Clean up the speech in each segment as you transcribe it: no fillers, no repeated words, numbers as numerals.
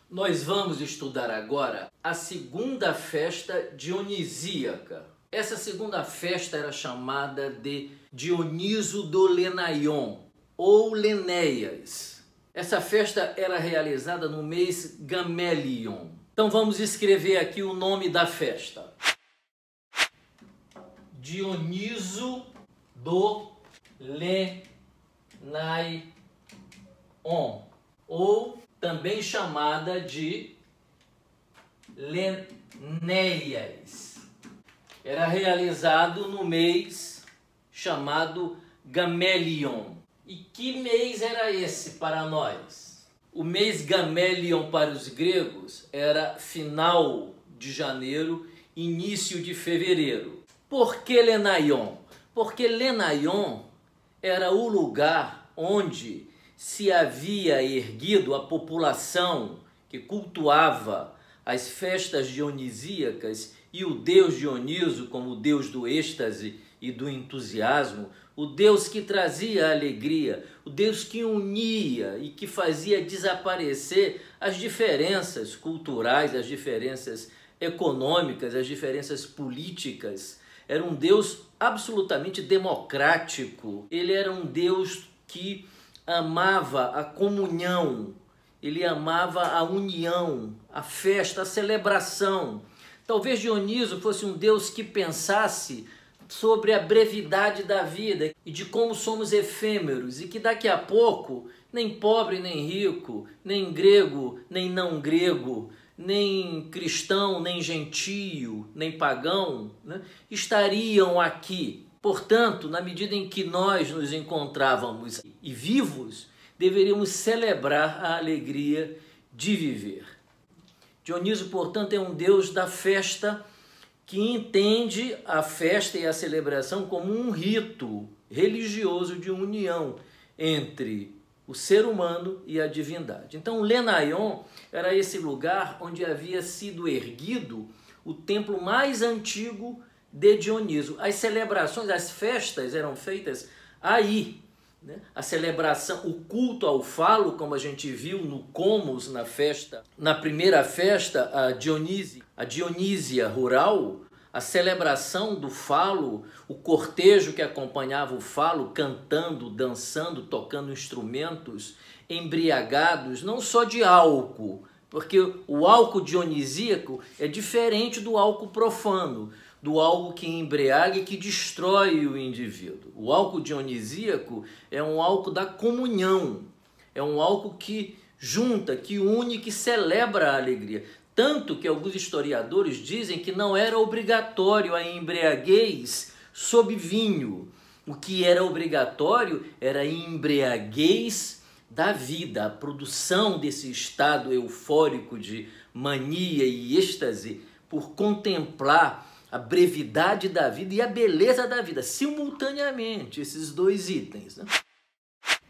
Nós vamos estudar agora a segunda festa dionisíaca. Essa segunda festa era chamada de Dioniso do Lenaion, ou Lenéias. Essa festa era realizada no mês Gamelion. Então vamos escrever aqui o nome da festa. Dioniso do Lenaion, ou também chamada de Lenéias. Era realizado no mês chamado Gamelion. E que mês era esse para nós? O mês Gamelion para os gregos era final de janeiro, início de fevereiro. Por que Lenaion? Porque Lenaion era o lugar onde se havia erguido a população que cultuava as festas dionisíacas e o deus Dioniso como o deus do êxtase e do entusiasmo, o deus que trazia alegria, o deus que unia e que fazia desaparecer as diferenças culturais, as diferenças econômicas, as diferenças políticas. Era um deus absolutamente democrático. Ele era um deus que amava a comunhão, ele amava a união, a festa, a celebração. Talvez Dioniso fosse um deus que pensasse sobre a brevidade da vida e de como somos efêmeros e que daqui a pouco nem pobre nem rico, nem grego nem não grego, nem cristão, nem gentio, nem pagão, né, estariam aqui. Portanto, na medida em que nós nos encontrávamos e vivos, deveríamos celebrar a alegria de viver. Dioniso, portanto, é um deus da festa que entende a festa e a celebração como um rito religioso de união entre o ser humano e a divindade. Então, Lenaion era esse lugar onde havia sido erguido o templo mais antigo de Dioniso. As celebrações, as festas eram feitas aí, né? A celebração, o culto ao falo, como a gente viu no Comus, na festa, na primeira festa, a Dionísia rural, a celebração do falo, o cortejo que acompanhava o falo, cantando, dançando, tocando instrumentos, embriagados, não só de álcool, porque o álcool dionisíaco é diferente do álcool profano, do álcool que embriaga e que destrói o indivíduo. O álcool dionisíaco é um álcool da comunhão, é um álcool que junta, que une, que celebra a alegria. Tanto que alguns historiadores dizem que não era obrigatório a embriaguez sob vinho. O que era obrigatório era a embriaguez da vida, a produção desse estado eufórico de mania e êxtase por contemplar a brevidade da vida e a beleza da vida, simultaneamente, esses dois itens, né?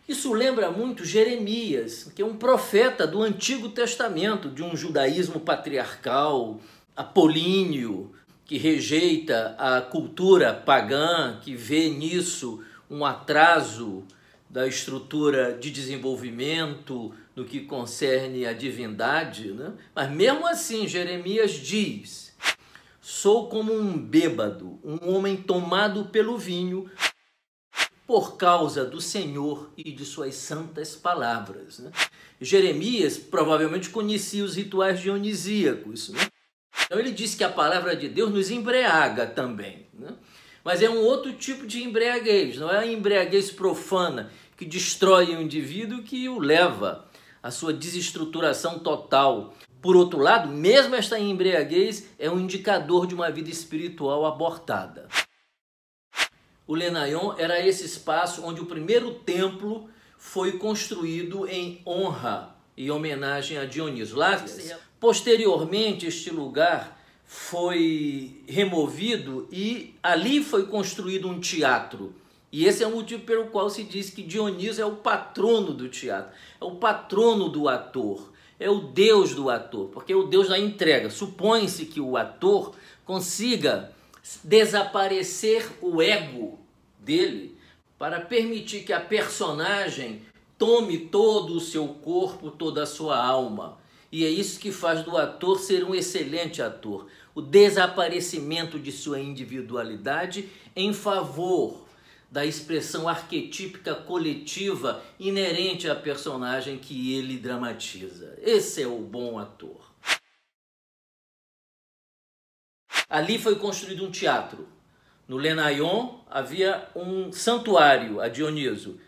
Isso lembra muito Jeremias, que é um profeta do Antigo Testamento, de um judaísmo patriarcal, apolíneo, que rejeita a cultura pagã, que vê nisso um atraso da estrutura de desenvolvimento no que concerne a divindade, né? Mas mesmo assim, Jeremias diz: sou como um bêbado, um homem tomado pelo vinho, por causa do Senhor e de suas santas palavras, né? Jeremias provavelmente conhecia os rituais dionisíacos, né? Então ele diz que a palavra de Deus nos embriaga também, né? Mas é um outro tipo de embriaguez, não é a embriaguez profana que destrói o indivíduo, que o leva à sua desestruturação total. Por outro lado, mesmo esta embriaguez é um indicador de uma vida espiritual abortada. O Lenaion era esse espaço onde o primeiro templo foi construído em honra e homenagem a Dioniso. Lá, posteriormente, este lugar foi removido e ali foi construído um teatro. E esse é o motivo pelo qual se diz que Dioniso é o patrono do teatro, é o patrono do ator, é o deus do ator, porque é o deus da entrega. Supõe-se que o ator consiga desaparecer o ego dele para permitir que a personagem tome todo o seu corpo, toda a sua alma. E é isso que faz do ator ser um excelente ator. O desaparecimento de sua individualidade em favor da expressão arquetípica coletiva inerente à personagem que ele dramatiza. Esse é o bom ator. Ali foi construído um teatro. No Lenaion havia um santuário a Dioniso.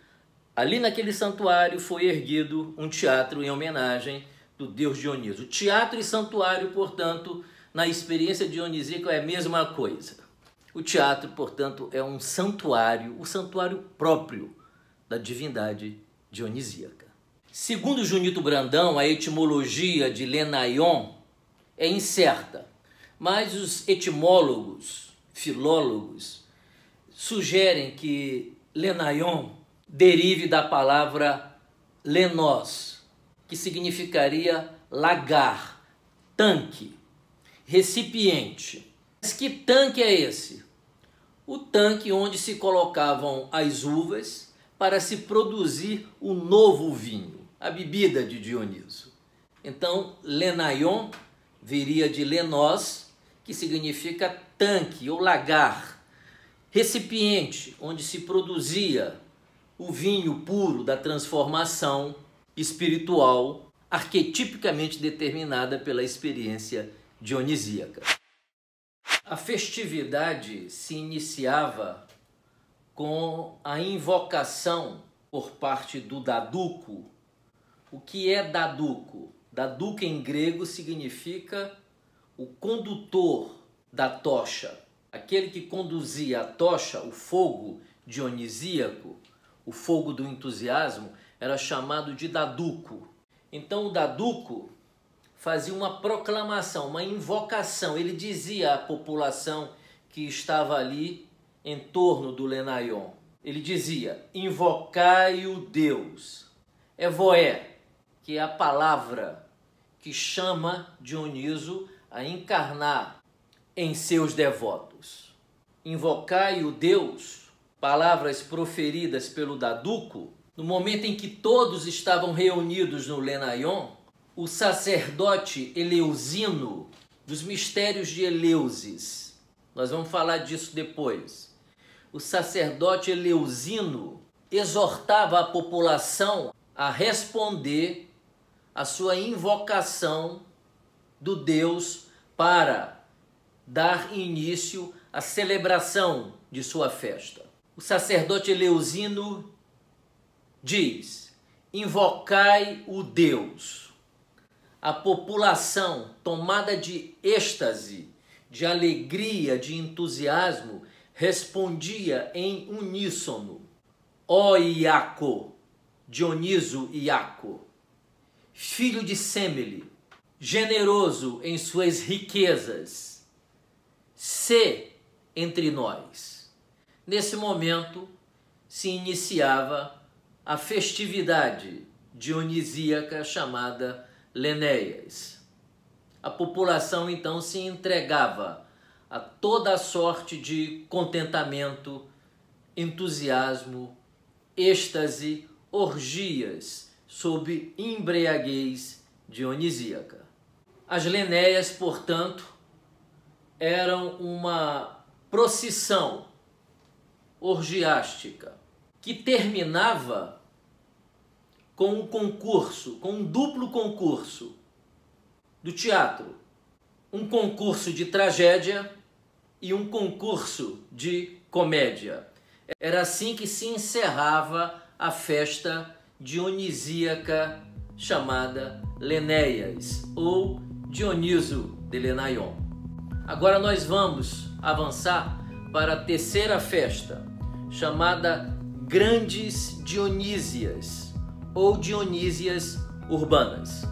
Ali naquele santuário foi erguido um teatro em homenagem do deus Dioniso. Teatro e santuário, portanto, na experiência dionisíaca é a mesma coisa. O teatro, portanto, é um santuário, o santuário próprio da divindade dionisíaca. Segundo Junito Brandão, a etimologia de Lenaion é incerta, mas os etimólogos, filólogos, sugerem que Lenaion derive da palavra lenos, que significaria lagar, tanque, recipiente. Mas que tanque é esse? O tanque onde se colocavam as uvas para se produzir o novo vinho, a bebida de Dioniso. Então, Lenaion viria de lenos, que significa tanque ou lagar, recipiente onde se produzia o vinho puro da transformação espiritual, arquetipicamente determinada pela experiência dionisíaca. A festividade se iniciava com a invocação por parte do daduco. O que é daduco? Daduco em grego significa o condutor da tocha, aquele que conduzia a tocha, o fogo dionisíaco, o fogo do entusiasmo, era chamado de daduco. Então o daduco fazia uma proclamação, uma invocação. Ele dizia à população que estava ali em torno do Lenaion. Ele dizia: invocai o Deus. Evoé, que é a palavra que chama Dioniso a encarnar em seus devotos. Invocai o Deus, palavras proferidas pelo daduco, no momento em que todos estavam reunidos no Lenaion. O sacerdote Eleusino, dos mistérios de Eleusis, nós vamos falar disso depois. O sacerdote Eleusino exortava a população a responder à sua invocação do Deus para dar início à celebração de sua festa. O sacerdote Eleusino diz: invocai o Deus. A população, tomada de êxtase, de alegria, de entusiasmo, respondia em uníssono: ó Iaco, Dioniso Iaco, filho de Semele, generoso em suas riquezas, sê entre nós. Nesse momento se iniciava a festividade dionisíaca chamada Lenéias. A população então se entregava a toda a sorte de contentamento, entusiasmo, êxtase, orgias sob embriaguez dionisíaca. As Lenéias, portanto, eram uma procissão orgiástica que terminava com um concurso, com um duplo concurso do teatro. Um concurso de tragédia e um concurso de comédia. Era assim que se encerrava a festa dionisíaca chamada Lenéias, ou Dioniso de Lenaion. Agora nós vamos avançar para a terceira festa, chamada Grandes Dionísias, ou Dionísias urbanas.